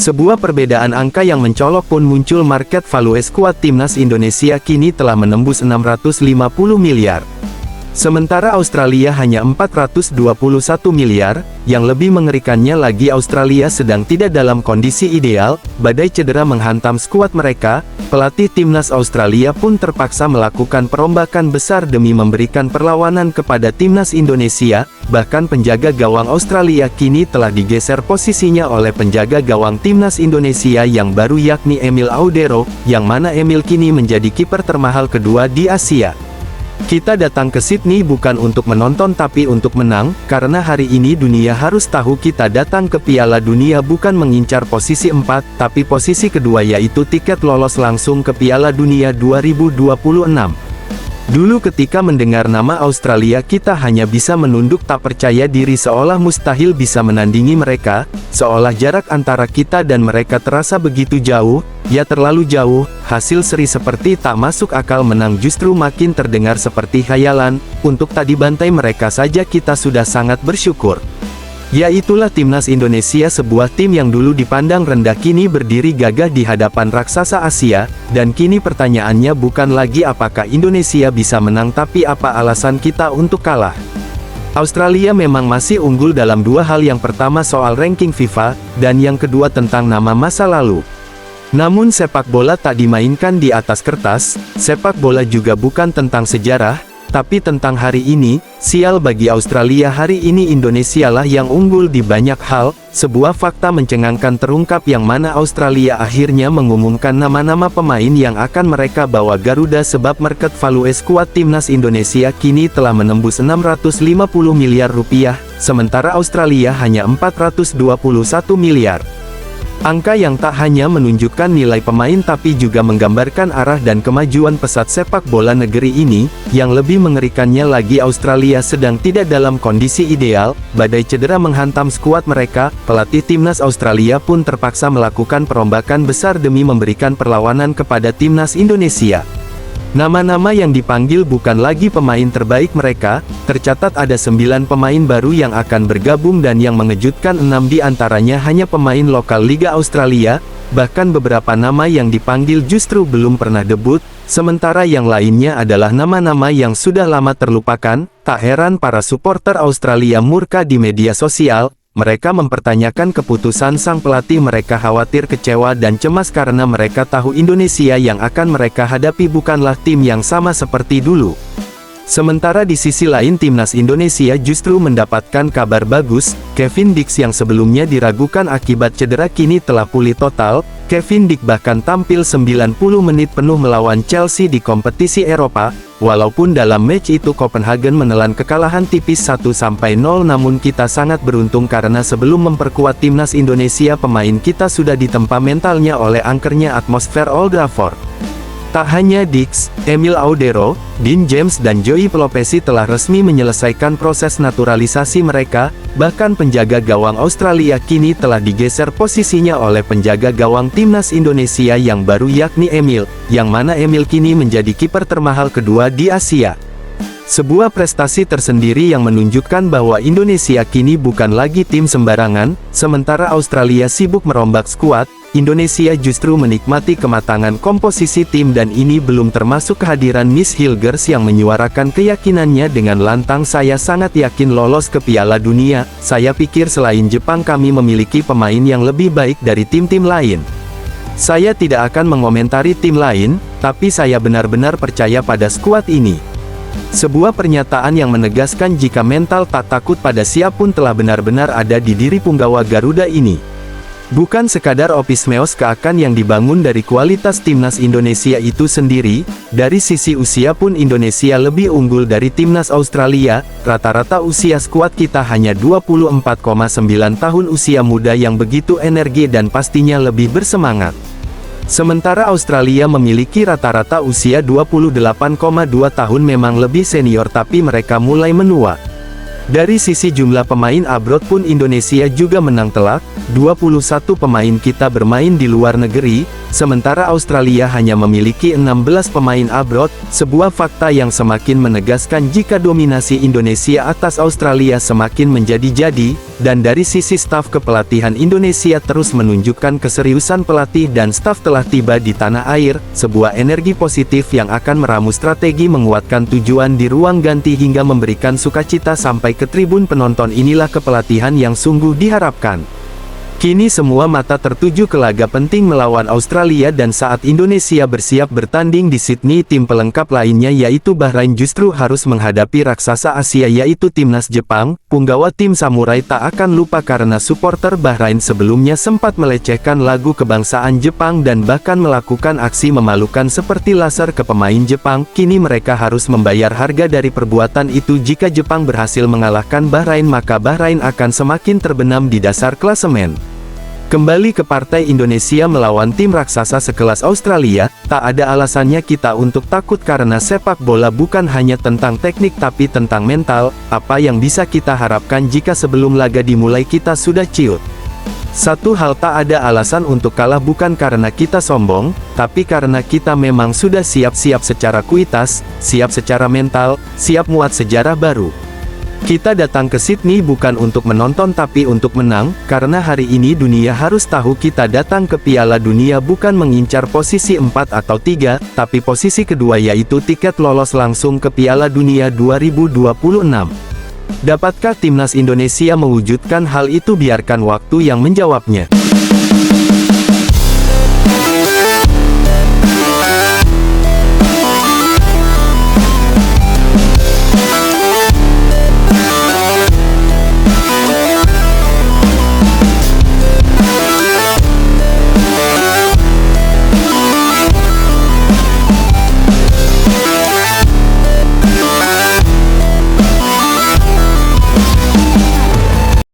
Sebuah perbedaan angka yang mencolok pun muncul. Market value skuad timnas Indonesia kini telah menembus 650 miliar. Sementara Australia hanya 421 miliar, yang lebih mengerikannya lagi Australia sedang tidak dalam kondisi ideal, badai cedera menghantam skuad mereka, pelatih timnas Australia pun terpaksa melakukan perombakan besar demi memberikan perlawanan kepada timnas Indonesia, bahkan penjaga gawang Australia kini telah digeser posisinya oleh penjaga gawang timnas Indonesia yang baru yakni Emil Audero, yang mana Emil kini menjadi kiper termahal kedua di Asia. Kita datang ke Sydney bukan untuk menonton tapi untuk menang, karena hari ini dunia harus tahu kita datang ke Piala Dunia bukan mengincar posisi 4, tapi posisi kedua yaitu tiket lolos langsung ke Piala Dunia 2026. Dulu ketika mendengar nama Australia kita hanya bisa menunduk tak percaya diri seolah mustahil bisa menandingi mereka, seolah jarak antara kita dan mereka terasa begitu jauh, ya terlalu jauh, hasil seri seperti tak masuk akal menang justru makin terdengar seperti khayalan, untuk tak dibantai mereka saja kita sudah sangat bersyukur. Ya itulah timnas Indonesia, sebuah tim yang dulu dipandang rendah kini berdiri gagah di hadapan raksasa Asia, dan kini pertanyaannya bukan lagi apakah Indonesia bisa menang tapi apa alasan kita untuk kalah. Australia memang masih unggul dalam dua hal, yang pertama soal ranking FIFA, dan yang kedua tentang nama masa lalu. Namun sepak bola tak dimainkan di atas kertas, sepak bola juga bukan tentang sejarah, tapi tentang hari ini. Sial bagi Australia, hari ini Indonesia lah yang unggul di banyak hal. Sebuah fakta mencengangkan terungkap yang mana Australia akhirnya mengumumkan nama-nama pemain yang akan mereka bawa Garuda, sebab market value skuad timnas Indonesia kini telah menembus 650 miliar rupiah, sementara Australia hanya 421 miliar. Angka yang tak hanya menunjukkan nilai pemain tapi juga menggambarkan arah dan kemajuan pesat sepak bola negeri ini. Yang lebih mengerikannya lagi Australia sedang tidak dalam kondisi ideal, badai cedera menghantam skuad mereka, pelatih timnas Australia pun terpaksa melakukan perombakan besar demi memberikan perlawanan kepada timnas Indonesia. Nama-nama yang dipanggil bukan lagi pemain terbaik mereka, tercatat ada 9 pemain baru yang akan bergabung dan yang mengejutkan 6 di antaranya hanya pemain lokal Liga Australia, bahkan beberapa nama yang dipanggil justru belum pernah debut, sementara yang lainnya adalah nama-nama yang sudah lama terlupakan. Tak heran para supporter Australia murka di media sosial. Mereka mempertanyakan keputusan sang pelatih, mereka khawatir, kecewa dan cemas karena mereka tahu Indonesia yang akan mereka hadapi bukanlah tim yang sama seperti dulu. Sementara di sisi lain timnas Indonesia justru mendapatkan kabar bagus. Kevin Dix yang sebelumnya diragukan akibat cedera kini telah pulih total. Kevin Dix bahkan tampil 90 menit penuh melawan Chelsea di kompetisi Eropa. Walaupun dalam match itu Copenhagen menelan kekalahan tipis 1-0, namun kita sangat beruntung karena sebelum memperkuat timnas Indonesia pemain kita sudah ditempa mentalnya oleh angkernya atmosfer Old Trafford. Tak hanya Dix, Emil Audero, Dean James dan Joey Pelopesi telah resmi menyelesaikan proses naturalisasi mereka, bahkan penjaga gawang Australia kini telah digeser posisinya oleh penjaga gawang timnas Indonesia yang baru yakni Emil, yang mana Emil kini menjadi kiper termahal kedua di Asia. Sebuah prestasi tersendiri yang menunjukkan bahwa Indonesia kini bukan lagi tim sembarangan, sementara Australia sibuk merombak skuad. Indonesia justru menikmati kematangan komposisi tim dan ini belum termasuk kehadiran Miss Hilgers yang menyuarakan keyakinannya dengan lantang, saya sangat yakin lolos ke Piala Dunia, saya pikir selain Jepang kami memiliki pemain yang lebih baik dari tim-tim lain. Saya tidak akan mengomentari tim lain, tapi saya benar-benar percaya pada skuad ini. Sebuah pernyataan yang menegaskan jika mental tak takut pada siapapun telah benar-benar ada di diri punggawa Garuda ini. Bukan sekadar opismeos keakan yang dibangun dari kualitas timnas Indonesia itu sendiri, dari sisi usia pun Indonesia lebih unggul dari timnas Australia. Rata-rata usia skuad kita hanya 24,9 tahun, usia muda yang begitu energi dan pastinya lebih bersemangat. Sementara Australia memiliki rata-rata usia 28,2 tahun, memang lebih senior tapi mereka mulai menua. Dari sisi jumlah pemain abroad pun Indonesia juga menang telak, 21 pemain kita bermain di luar negeri, sementara Australia hanya memiliki 16 pemain abroad, sebuah fakta yang semakin menegaskan jika dominasi Indonesia atas Australia semakin menjadi-jadi, dan dari sisi staf kepelatihan Indonesia terus menunjukkan keseriusan pelatih dan staf telah tiba di tanah air, sebuah energi positif yang akan meramu strategi menguatkan tujuan di ruang ganti hingga memberikan sukacita sampai ke tribun penonton. Inilah kepelatihan yang sungguh diharapkan. Kini semua mata tertuju ke laga penting melawan Australia dan saat Indonesia bersiap bertanding di Sydney, tim pelengkap lainnya yaitu Bahrain justru harus menghadapi raksasa Asia yaitu timnas Jepang. Punggawa tim Samurai tak akan lupa karena supporter Bahrain sebelumnya sempat melecehkan lagu kebangsaan Jepang dan bahkan melakukan aksi memalukan seperti laser ke pemain Jepang. Kini mereka harus membayar harga dari perbuatan itu. Jika Jepang berhasil mengalahkan Bahrain, maka Bahrain akan semakin terbenam di dasar klasemen. Kembali ke partai Indonesia melawan tim raksasa sekelas Australia, tak ada alasannya kita untuk takut karena sepak bola bukan hanya tentang teknik tapi tentang mental. Apa yang bisa kita harapkan jika sebelum laga dimulai kita sudah ciut? Satu hal, tak ada alasan untuk kalah bukan karena kita sombong, tapi karena kita memang sudah siap-siap secara kualitas, siap secara mental, siap muat sejarah baru. Kita datang ke Sydney bukan untuk menonton tapi untuk menang, karena hari ini dunia harus tahu kita datang ke Piala Dunia bukan mengincar posisi 4 atau 3, tapi posisi kedua yaitu tiket lolos langsung ke Piala Dunia 2026. Dapatkah timnas Indonesia mewujudkan hal itu? Biarkan waktu yang menjawabnya.